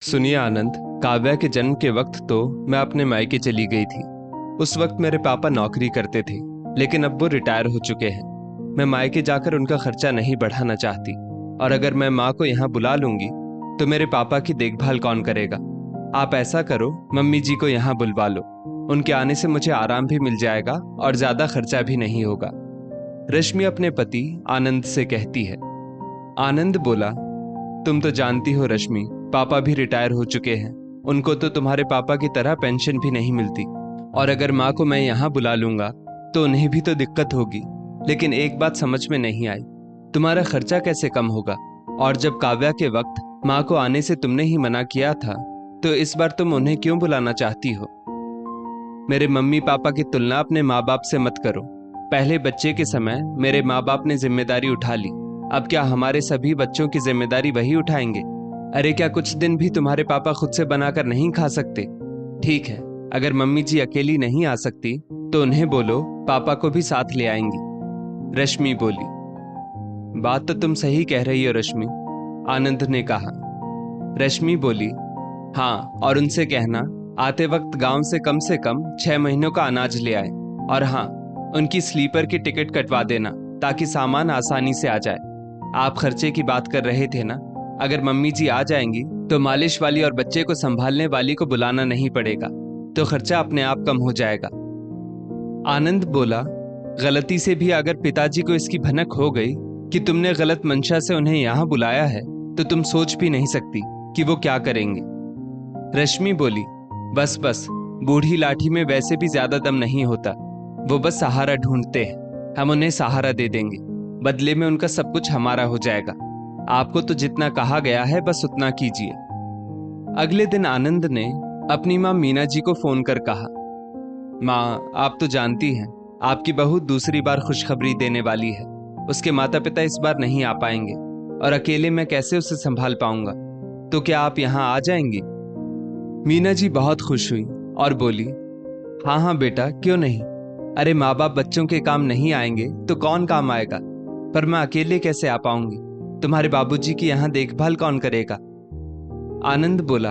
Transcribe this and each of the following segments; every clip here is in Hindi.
सुनिए आनंद, काव्या के जन्म के वक्त तो मैं अपने मायके चली गई थी। उस वक्त मेरे पापा नौकरी करते थे, लेकिन अब वो रिटायर हो चुके हैं। मैं मायके जाकर उनका खर्चा नहीं बढ़ाना चाहती, और अगर मैं माँ को यहाँ बुला लूंगी तो मेरे पापा की देखभाल कौन करेगा। आप ऐसा करो, मम्मी जी को यहाँ बुलवा लो। उनके आने से मुझे आराम भी मिल जाएगा और ज्यादा खर्चा भी नहीं होगा। रश्मि अपने पति आनंद से कहती है। आनंद बोला, तुम तो जानती हो रश्मि, पापा भी रिटायर हो चुके हैं। उनको तो तुम्हारे पापा की तरह पेंशन भी नहीं मिलती, और अगर माँ को मैं यहाँ बुला लूंगा तो उन्हें भी तो दिक्कत होगी। लेकिन एक बात समझ में नहीं आई, तुम्हारा खर्चा कैसे कम होगा? और जब काव्या के वक्त माँ को आने से तुमने ही मना किया था, तो इस बार तुम उन्हें क्यों बुलाना चाहती हो? मेरे मम्मी पापा की तुलना अपने माँ बाप से मत करो। पहले बच्चे के समय मेरे माँ बाप ने जिम्मेदारी उठा ली, अब क्या हमारे सभी बच्चों की जिम्मेदारी वही उठाएंगे? अरे क्या कुछ दिन भी तुम्हारे पापा खुद से बनाकर नहीं खा सकते? ठीक है, अगर मम्मी जी अकेली नहीं आ सकती तो उन्हें बोलो पापा को भी साथ ले आएंगी। रश्मि बोली। बात तो तुम सही कह रही हो रश्मि, आनंद ने कहा। रश्मि बोली, हाँ, और उनसे कहना आते वक्त गांव से कम 6 महीनों का अनाज ले आए। और हाँ, उनकी स्लीपर की टिकट कटवा देना ताकि सामान आसानी से आ जाए। आप खर्चे की बात कर रहे थे ना, अगर मम्मी जी आ जाएंगी तो मालिश वाली और बच्चे को संभालने वाली को बुलाना नहीं पड़ेगा, तो खर्चा अपने आप कम हो जाएगा। आनंद बोला, गलती से भी अगर पिताजी को इसकी भनक हो गई कि तुमने गलत मंशा से उन्हें यहाँ बुलाया है, तो तुम सोच भी नहीं सकती कि वो क्या करेंगे। रश्मि बोली, बस बस, बूढ़ी लाठी में वैसे भी ज्यादा दम नहीं होता। वो बस सहारा ढूंढते हैं, हम उन्हें सहारा दे देंगे, बदले में उनका सब कुछ हमारा हो जाएगा। आपको तो जितना कहा गया है बस उतना कीजिए। अगले दिन आनंद ने अपनी माँ मीना जी को फोन कर कहा, माँ, आप तो जानती हैं आपकी बहू दूसरी बार खुशखबरी देने वाली है। उसके माता पिता इस बार नहीं आ पाएंगे, और अकेले मैं कैसे उसे संभाल पाऊंगा, तो क्या आप यहाँ आ जाएंगी? मीना जी बहुत खुश हुई और बोली, हाँ हाँ बेटा, क्यों नहीं। अरे माँ बाप बच्चों के काम नहीं आएंगे तो कौन काम आएगा? पर मैं अकेले कैसे आ पाऊंगी? तुम्हारे बाबूजी की यहाँ देखभाल कौन करेगा? आनंद बोला,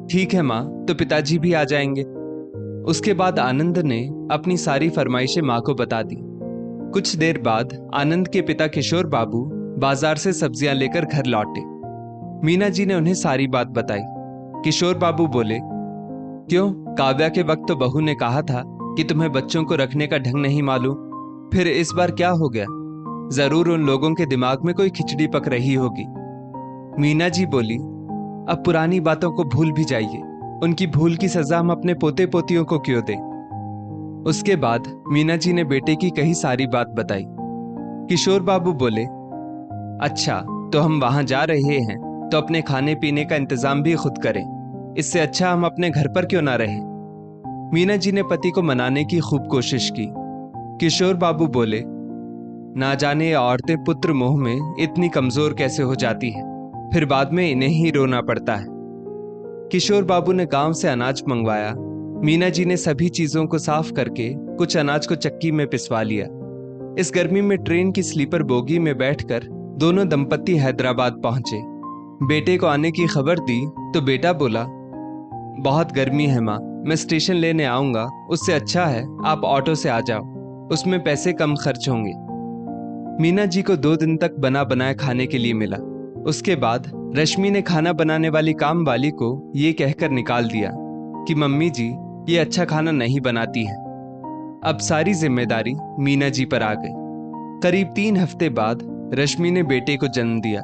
ठीक है माँ, तो पिताजी भी आ जाएंगे। उसके बाद आनंद ने अपनी सारी फरमाइशें माँ को बता दी। कुछ देर बाद आनंद के पिता किशोर बाबू बाजार से सब्जियां लेकर घर लौटे। मीना जी ने उन्हें सारी बात बताई। किशोर बाबू बोले, क्यों, काव्या के वक्त तो बहू ने कहा था कि तुम्हें बच्चों को रखने का ढंग नहीं मालूम, फिर इस बार क्या हो गया? जरूर उन लोगों के दिमाग में कोई खिचड़ी पक रही होगी। मीना जी बोली, अब पुरानी बातों को भूल भी जाइए, उनकी भूल की सजा हम अपने पोते पोतियों को क्यों दें। उसके बाद मीना जी ने बेटे की कही सारी बात बताई। किशोर बाबू बोले, अच्छा, तो हम वहां जा रहे हैं तो अपने खाने पीने का इंतजाम भी खुद करें, इससे अच्छा हम अपने घर पर क्यों ना रहें। मीना जी ने पति को मनाने की खूब कोशिश की। किशोर बाबू बोले, ना जाने ये औरतें पुत्र मोह में इतनी कमजोर कैसे हो जाती हैं, फिर बाद में इन्हें ही रोना पड़ता है। किशोर बाबू ने गांव से अनाज मंगवाया। मीना जी ने सभी चीजों को साफ करके कुछ अनाज को चक्की में पिसवा लिया। इस गर्मी में ट्रेन की स्लीपर बोगी में बैठकर दोनों दंपत्ति हैदराबाद पहुंचे। बेटे को आने की खबर दी तो बेटा बोला, बहुत गर्मी है माँ, मैं स्टेशन लेने आऊंगा, उससे अच्छा है आप ऑटो से आ जाओ, उसमें पैसे कम खर्च होंगे। मीना जी को 2 दिन तक बना बनाया खाने के लिए मिला। उसके बाद रश्मि ने खाना बनाने वाली काम वाली को ये कहकर निकाल दिया कि मम्मी जी ये अच्छा खाना नहीं बनाती है। अब सारी जिम्मेदारी मीना जी पर आ गई। करीब 3 हफ्ते बाद रश्मि ने बेटे को जन्म दिया।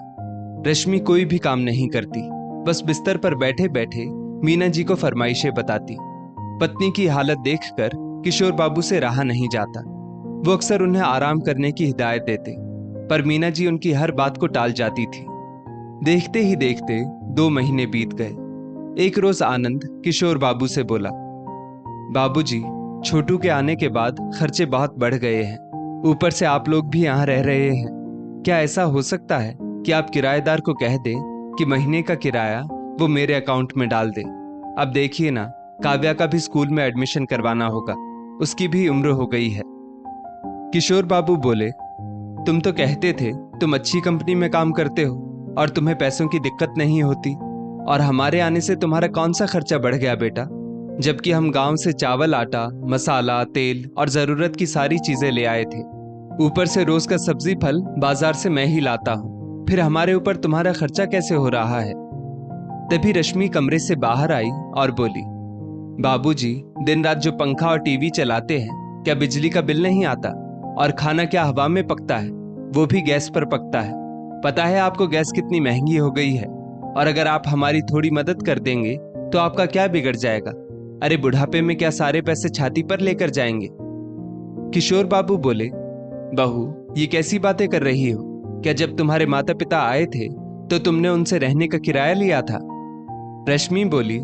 रश्मि कोई भी काम नहीं करती, बस बिस्तर पर बैठे बैठे मीना जी को फरमाइशें बताती। पत्नी की हालत देखकर किशोर बाबू से रहा नहीं जाता। वो अक्सर उन्हें आराम करने की हिदायत देते, पर मीना जी उनकी हर बात को टाल जाती थी। देखते ही देखते 2 महीने बीत गए। एक रोज आनंद किशोर बाबू से बोला, बाबूजी, छोटू के आने के बाद खर्चे बहुत बढ़ गए हैं, ऊपर से आप लोग भी यहाँ रह रहे हैं। क्या ऐसा हो सकता है कि आप किराएदार को कह दें कि महीने का किराया वो मेरे अकाउंट में डाल दे? अब देखिए ना, काव्या का भी स्कूल में एडमिशन करवाना होगा, उसकी भी उम्र हो गई है। किशोर बाबू बोले, तुम तो कहते थे तुम अच्छी कंपनी में काम करते हो और तुम्हें पैसों की दिक्कत नहीं होती। और हमारे आने से तुम्हारा कौन सा खर्चा बढ़ गया बेटा? जबकि हम गांव से चावल, आटा, मसाला, तेल और जरूरत की सारी चीजें ले आए थे। ऊपर से रोज का सब्जी फल बाजार से मैं ही लाता हूँ। फिर हमारे ऊपर तुम्हारा खर्चा कैसे हो रहा है? तभी रश्मि कमरे से बाहर आई और बोली, बाबूजी, दिन रात जो पंखा और टीवी चलाते हैं, क्या बिजली का बिल नहीं आता? और खाना क्या हवा में पकता है? वो भी गैस पर पकता है। पता है आपको गैस कितनी महंगी हो गई है? और अगर आप हमारी थोड़ी मदद कर देंगे तो आपका क्या बिगड़ जाएगा? अरे बुढ़ापे में क्या सारे पैसे छाती पर लेकर जाएंगे? किशोर बाबू बोले, बहू, ये कैसी बातें कर रही हो? क्या जब तुम्हारे माता पिता आए थे तो तुमने उनसे रहने का किराया लिया था? रश्मि बोली,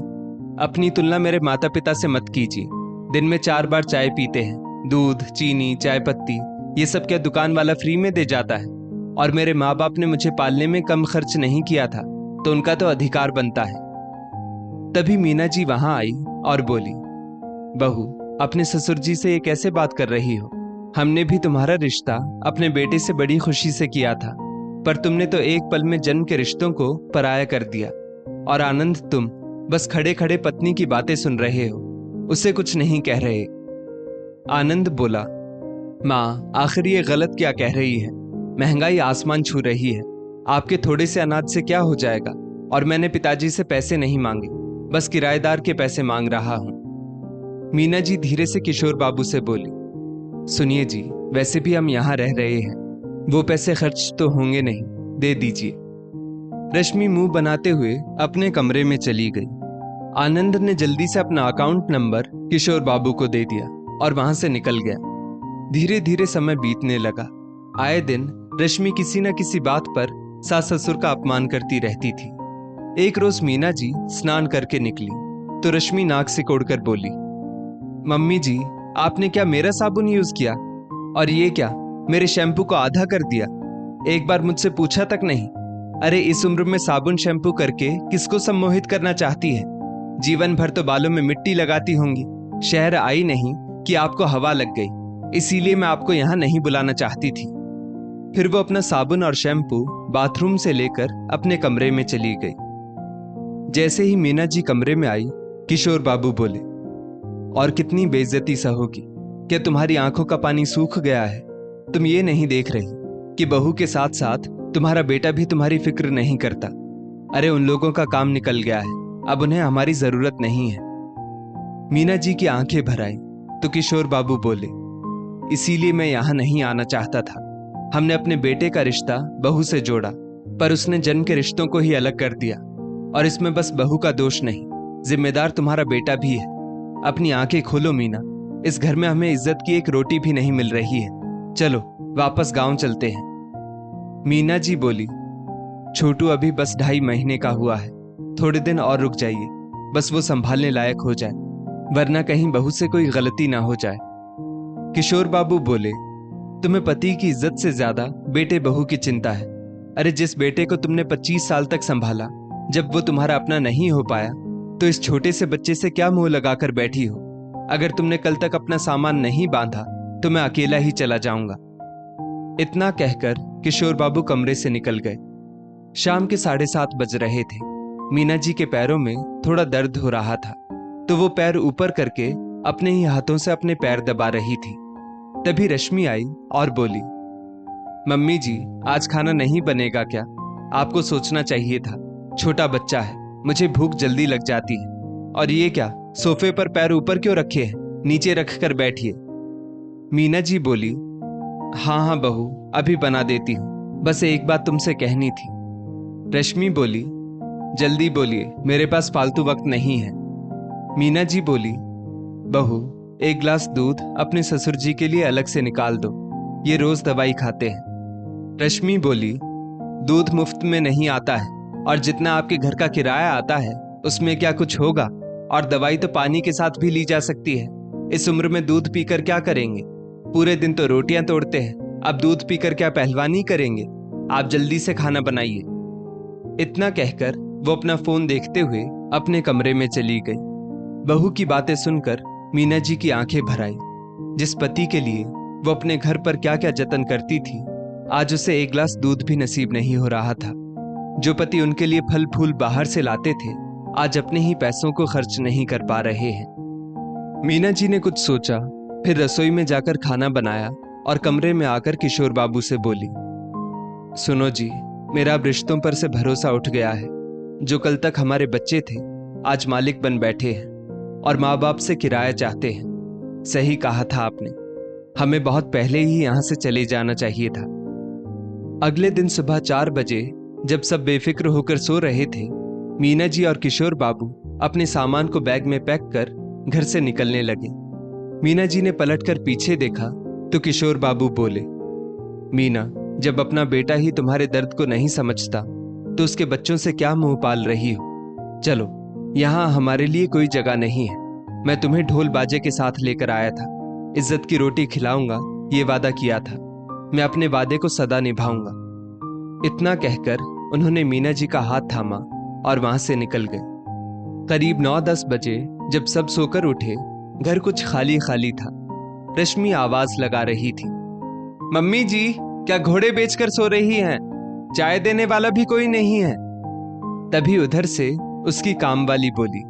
अपनी तुलना मेरे माता पिता से मत कीजिए। दिन में 4 बार चाय पीते हैं। दूध, चीनी, चाय पत्ती, ये सब क्या दुकान वाला फ्री में दे जाता है? और मेरे माँ बाप ने मुझे पालने में कम खर्च नहीं किया था, तो उनका तो अधिकार बनता है। तभी मीना जी वहां आई और बोली, बहू, अपने ससुर जी से ये कैसे बात कर रही हो? हमने भी तुम्हारा रिश्ता अपने बेटे से बड़ी खुशी से किया था, पर तुमने तो एक पल में जन्म के रिश्तों को पराया कर दिया। और आनंद, तुम बस खड़े खड़े पत्नी की बातें सुन रहे हो, उसे कुछ नहीं कह रहे। आनंद बोला, माँ, आखिर ये गलत क्या कह रही है? महंगाई आसमान छू रही है। आपके थोड़े से अनाज से क्या हो जाएगा? और मैंने पिताजी से पैसे नहीं मांगे, बस किराएदार के पैसे मांग रहा हूं। मीना जी धीरे से किशोर बाबू से बोली, सुनिए जी, वैसे भी हम यहाँ रह रहे हैं, वो पैसे खर्च तो होंगे नहीं, दे दीजिए। रश्मि मुंह बनाते हुए अपने कमरे में चली गई। आनंद ने जल्दी से अपना अकाउंट नंबर किशोर बाबू को दे दिया और वहां से निकल गया। धीरे धीरे समय बीतने लगा। आए दिन रश्मि किसी न किसी बात पर सास ससुर का अपमान करती रहती थी। एक रोज मीना जी स्नान करके निकली तो रश्मि नाक सिकोड़कर बोली, मम्मी जी, आपने क्या मेरा साबुन यूज किया? और ये क्या, मेरे शैम्पू को आधा कर दिया? एक बार मुझसे पूछा तक नहीं। अरे इस उम्र में साबुन शैम्पू करके किसको सम्मोहित करना चाहती है? जीवन भर तो बालों में मिट्टी लगाती होंगी। शहर आई नहीं कि आपको हवा लग गई, इसीलिए मैं आपको यहाँ नहीं बुलाना चाहती थी। फिर वो अपना साबुन और शैम्पू बाथरूम से लेकर अपने कमरे में चली गई। जैसे ही मीना जी कमरे में आई, किशोर बाबू बोले, और कितनी बेइज्जती सहोगी? क्या तुम्हारी आंखों का पानी सूख गया है? तुम ये नहीं देख रही कि बहू के साथ साथ तुम्हारा बेटा भी तुम्हारी फिक्र नहीं करता? अरे उन लोगों का काम निकल गया है, अब उन्हें हमारी जरूरत नहीं है। मीना जी की आंखें भर आई तो किशोर बाबू बोले, इसीलिए मैं यहाँ नहीं आना चाहता था। हमने अपने बेटे का रिश्ता बहू से जोड़ा, पर उसने जन्म के रिश्तों को ही अलग कर दिया। और इसमें बस बहू का दोष नहीं, जिम्मेदार तुम्हारा बेटा भी है। अपनी आंखें खोलो मीना, इस घर में हमें इज्जत की एक रोटी भी नहीं मिल रही है। चलो वापस गांव चलते हैं। मीना जी बोली, छोटू अभी बस 2.5 महीने का हुआ है, थोड़े दिन और रुक जाइए, बस वो संभालने लायक हो जाए, वरना कहीं बहू से कोई गलती ना हो जाए। किशोर बाबू बोले, तुम्हें पति की इज्जत से ज्यादा बेटे बहू की चिंता है। अरे जिस बेटे को तुमने 25 साल तक संभाला, जब वो तुम्हारा अपना नहीं हो पाया तो इस छोटे से बच्चे से क्या मुंह लगाकर बैठी हो? अगर तुमने कल तक अपना सामान नहीं बांधा तो मैं अकेला ही चला जाऊंगा। इतना कहकर किशोर बाबू कमरे से निकल गए। शाम के 7:30 बज रहे थे। मीना जी के पैरों में थोड़ा दर्द हो रहा था, तो वो पैर ऊपर करके अपने ही हाथों से अपने पैर दबा रही थी। तभी रश्मि आई और बोली, मम्मी जी, आज खाना नहीं बनेगा क्या? आपको सोचना चाहिए था, छोटा बच्चा है, मुझे भूख जल्दी लग जाती है। और ये क्या, सोफे पर पैर ऊपर क्यों रखे हैं? नीचे रखकर बैठिए। मीना जी बोली, हाँ हाँ बहू, अभी बना देती हूँ, बस एक बात तुमसे कहनी थी। रश्मि बोली, जल्दी बोलिए, मेरे पास फालतू वक्त नहीं है। मीना जी बोली, बहू, एक गिलास दूध अपने ससुर जी के लिए अलग से निकाल दो, ये रोज दवाई खाते हैं। रश्मि बोली, दूध मुफ्त में नहीं आता है, और जितना आपके घर का किराया आता है उसमें क्या कुछ होगा? और दवाई तो पानी के साथ भी ली जा सकती है। इस उम्र में दूध पीकर क्या करेंगे? पूरे दिन तो रोटियां तोड़ते हैं, अब दूध पीकर क्या पहलवानी करेंगे? आप जल्दी से खाना बनाइए। इतना कहकर वो अपना फोन देखते हुए अपने कमरे में चली गई। बहू की बातें सुनकर मीना जी की आंखें भर आई। जिस पति के लिए वो अपने घर पर क्या क्या जतन करती थी, आज उसे एक गिलास दूध भी नसीब नहीं हो रहा था। जो पति उनके लिए फल फूल बाहर से लाते थे, आज अपने ही पैसों को खर्च नहीं कर पा रहे हैं। मीना जी ने कुछ सोचा, फिर रसोई में जाकर खाना बनाया और कमरे में आकर किशोर बाबू से बोली, सुनो जी, मेरा अब रिश्तों पर से भरोसा उठ गया है। जो कल तक हमारे बच्चे थे, आज मालिक बन बैठे हैं और माँ बाप से किराया चाहते हैं। सही कहा था आपने, हमें बहुत पहले ही यहां से चले जाना चाहिए था। अगले दिन सुबह 4 बजे जब सब बेफिक्र होकर सो रहे थे, मीना जी और किशोर बाबू अपने सामान को बैग में पैक कर घर से निकलने लगे। मीना जी ने पलटकर पीछे देखा तो किशोर बाबू बोले, मीना, जब अपना बेटा ही तुम्हारे दर्द को नहीं समझता तो उसके बच्चों से क्या मुंह पाल रही हो। चलो, यहाँ हमारे लिए कोई जगह नहीं है। मैं तुम्हें ढोल बाजे के साथ लेकर आया था, इज्जत की रोटी खिलाऊंगा, ये वादा किया था। मैं अपने वादे को सदा निभाऊंगा। इतना कहकर उन्होंने मीना जी का हाथ थामा और वहां से निकल गए। करीब 9-10 बजे जब सब सोकर उठे, घर कुछ खाली खाली था। रश्मि आवाज लगा रही थी, मम्मी जी, क्या घोड़े बेचकर सो रही हैं? चाय देने वाला भी कोई नहीं है। तभी उधर से उसकी काम वाली बोली,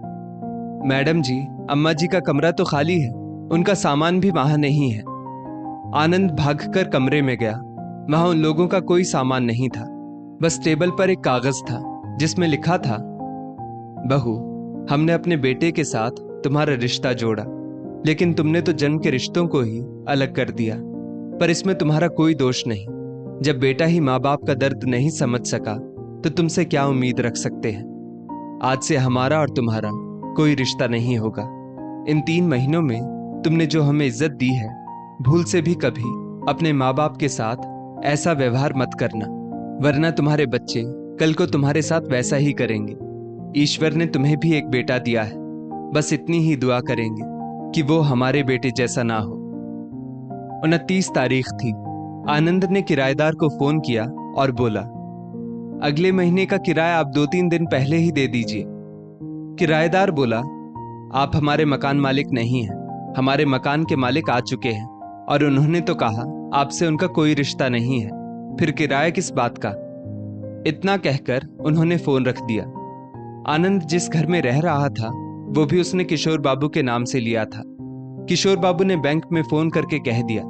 मैडम जी, अम्मा जी का कमरा तो खाली है, उनका सामान भी वहां नहीं है। आनंद भागकर कमरे में गया। वहां उन लोगों का कोई सामान नहीं था, बस टेबल पर एक कागज था जिसमें लिखा था, बहू, हमने अपने बेटे के साथ तुम्हारा रिश्ता जोड़ा, लेकिन तुमने तो जन्म के रिश्तों को ही अलग कर दिया। पर इसमें तुम्हारा कोई दोष नहीं। जब बेटा ही माँ बाप का दर्द नहीं समझ सका तो तुमसे क्या उम्मीद रख सकते हैं। आज से हमारा और तुम्हारा कोई रिश्ता नहीं होगा। इन 3 महीनों में तुमने जो हमें इज्जत दी है, भूल से भी कभी अपने माँ बाप के साथ ऐसा व्यवहार मत करना, वरना तुम्हारे बच्चे कल को तुम्हारे साथ वैसा ही करेंगे। ईश्वर ने तुम्हें भी एक बेटा दिया है, बस इतनी ही दुआ करेंगे कि वो हमारे बेटे जैसा ना हो। 29 तारीख थी। आनंद ने किराएदार को फोन किया और बोला, अगले महीने का किराया आप 2-3 दिन पहले ही दे दीजिए। किराएदार बोला, आप हमारे मकान मालिक नहीं हैं, हमारे मकान के मालिक आ चुके हैं और उन्होंने तो कहा आपसे उनका कोई रिश्ता नहीं है, फिर किराया किस बात का। इतना कहकर उन्होंने फोन रख दिया। आनंद जिस घर में रह रहा था वो भी उसने किशोर बाबू के नाम से लिया था। किशोर बाबू ने बैंक में फोन करके कह दिया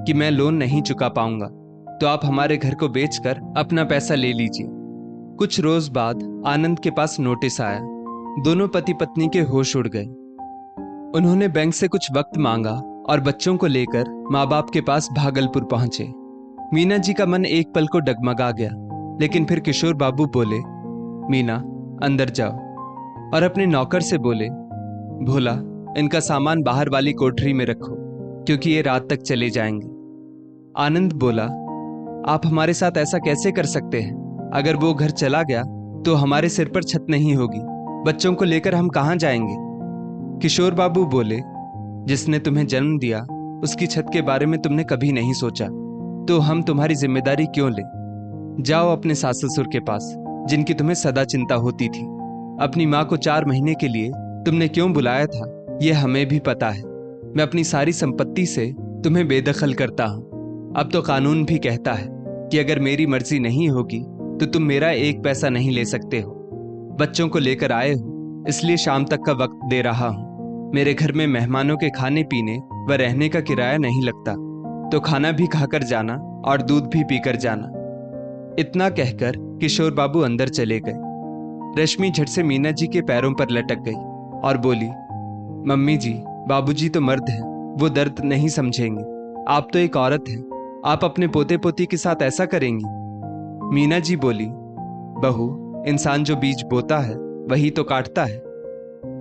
कि मैं लोन नहीं चुका पाऊंगा, तो आप हमारे घर को बेचकर अपना पैसा ले लीजिए। कुछ रोज बाद आनंद के पास नोटिस आया। दोनों पति पत्नी के होश उड़ गए। उन्होंने बैंक से कुछ वक्त मांगा और बच्चों को लेकर माँ बाप के पास भागलपुर पहुंचे। मीना जी का मन एक पल को डगमगा गया, लेकिन फिर किशोर बाबू बोले, मीना, अंदर जाओ, और अपने नौकर से बोले, भोला, इनका सामान बाहर वाली कोठरी में रखो, क्योंकि ये रात तक चले जाएंगे। आनंद बोला, आप हमारे साथ ऐसा कैसे कर सकते हैं? अगर वो घर चला गया तो हमारे सिर पर छत नहीं होगी, बच्चों को लेकर हम कहां जाएंगे? किशोर बाबू बोले, जिसने तुम्हें जन्म दिया उसकी छत के बारे में तुमने कभी नहीं सोचा, तो हम तुम्हारी जिम्मेदारी क्यों लें? जाओ अपने सास ससुर के पास, जिनकी तुम्हें सदा चिंता होती थी। अपनी माँ को 4 महीने के लिए तुमने क्यों बुलाया था, यह हमें भी पता है। मैं अपनी सारी संपत्ति से तुम्हें बेदखल करता हूं। अब तो कानून भी कहता है कि अगर मेरी मर्जी नहीं होगी तो तुम मेरा 1 पैसा नहीं ले सकते हो। बच्चों को लेकर आए हो, इसलिए शाम तक का वक्त दे रहा हूं। मेरे घर में मेहमानों के खाने पीने व रहने का किराया नहीं लगता, तो खाना भी खाकर जाना और दूध भी पीकर जाना। इतना कहकर किशोर बाबू अंदर चले गए। रश्मि झट से मीना जी के पैरों पर लटक गई और बोली, मम्मी जी, बाबूजी तो मर्द हैं, वो दर्द नहीं समझेंगे। आप तो एक औरत हैं, आप अपने पोते पोती के साथ ऐसा करेंगी? मीना जी बोली, बहू, इंसान जो बीज बोता है वही तो काटता है।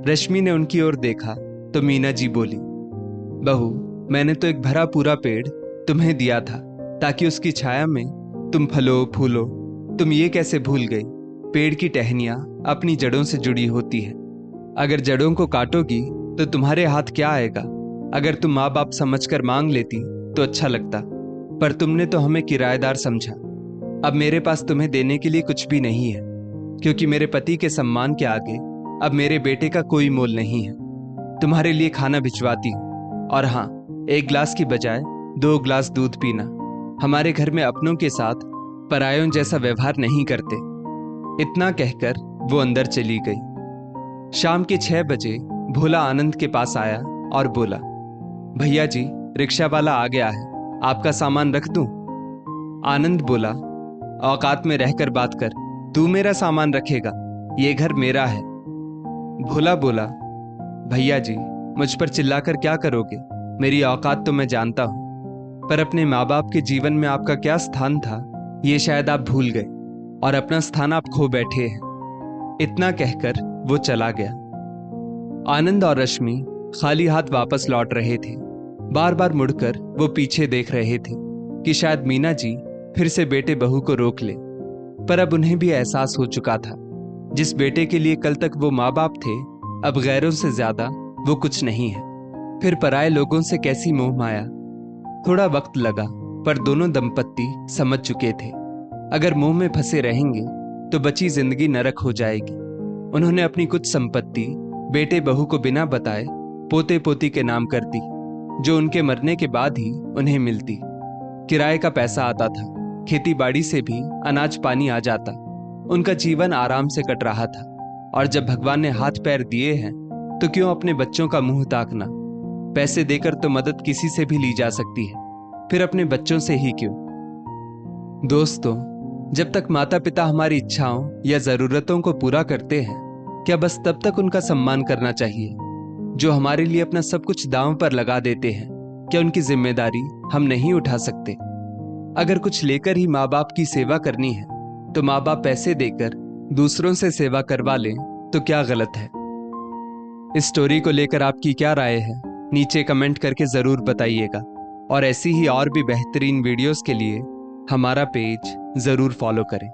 रश्मि ने उनकी ओर देखा तो मीना जी बोली, बहू, मैंने तो एक भरा पूरा पेड़ तुम्हें दिया था ताकि उसकी छाया में तुम फलो फूलो। तुम ये कैसे भूल गई? पेड़ की टहनियां अपनी जड़ों से जुड़ी होती है। अगर जड़ों को काटोगी तो तुम्हारे हाथ क्या आएगा? अगर तुम माँ बाप समझकर मांग लेती तो अच्छा लगता, पर तुमने तो हमें किराएदार समझा। अब मेरे पास तुम्हें देने के लिए कुछ भी नहीं है, क्योंकि मेरे पति के सम्मान के आगे अब मेरे बेटे का कोई मोल नहीं है। तुम्हारे लिए खाना भिजवाती हूँ, और हाँ, 1 गिलास की बजाय 2 गिलास दूध पीना। हमारे घर में अपनों के साथ परायों जैसा व्यवहार नहीं करते। इतना कहकर वो अंदर चली गई। शाम के 6 बजे भोला आनंद के पास आया और बोला, भैया जी, रिक्शा वाला आ गया है, आपका सामान रख दूं? आनंद बोला, औकात में रहकर बात कर, तू मेरा सामान रखेगा? ये घर मेरा है। भोला बोला, भैया जी, मुझ पर चिल्लाकर क्या करोगे? मेरी औकात तो मैं जानता हूं, पर अपने माँ बाप के जीवन में आपका क्या स्थान था ये शायद आप भूल गए, और अपना स्थान आप खो बैठे हैं। इतना कहकर वो चला गया। आनंद और रश्मि खाली हाथ वापस लौट रहे थे। बार बार मुड़कर वो पीछे देख रहे थे कि शायद मीना जी फिर से बेटे बहू को रोक ले, पर अब उन्हें भी एहसास हो चुका था, जिस बेटे के लिए कल तक वो माँ बाप थे, अब गैरों से ज्यादा वो कुछ नहीं है। फिर पराये लोगों से कैसी मोह माया। थोड़ा वक्त लगा, पर दोनों दंपत्ति समझ चुके थे, अगर मोह में फंसे रहेंगे तो बची जिंदगी नरक हो जाएगी। उन्होंने अपनी कुछ संपत्ति बेटे बहू को बिना बताए पोते पोती के नाम कर दी, जो उनके मरने के बाद ही उन्हें मिलती। किराए का पैसा आता था, खेती बाड़ी से भी अनाज पानी आ जाता। उनका जीवन आराम से कट रहा था, और जब भगवान ने हाथ पैर दिए हैं तो क्यों अपने बच्चों का मुंह ताकना? पैसे देकर तो मदद किसी से भी ली जा सकती है, फिर अपने बच्चों से ही क्यों? दोस्तों, जब तक माता पिता हमारी इच्छाओं या जरूरतों को पूरा करते हैं, क्या बस तब तक उनका सम्मान करना चाहिए? जो हमारे लिए अपना सब कुछ दांव पर लगा देते हैं, क्या उनकी जिम्मेदारी हम नहीं उठा सकते? अगर कुछ लेकर ही माँ बाप की सेवा करनी है, तो माँ बाप पैसे देकर दूसरों से सेवा करवा लें तो क्या गलत है? इस स्टोरी को लेकर आपकी क्या राय है? नीचे कमेंट करके जरूर बताइएगा, और ऐसी ही और भी बेहतरीन वीडियोस के लिए हमारा पेज जरूर फॉलो करें।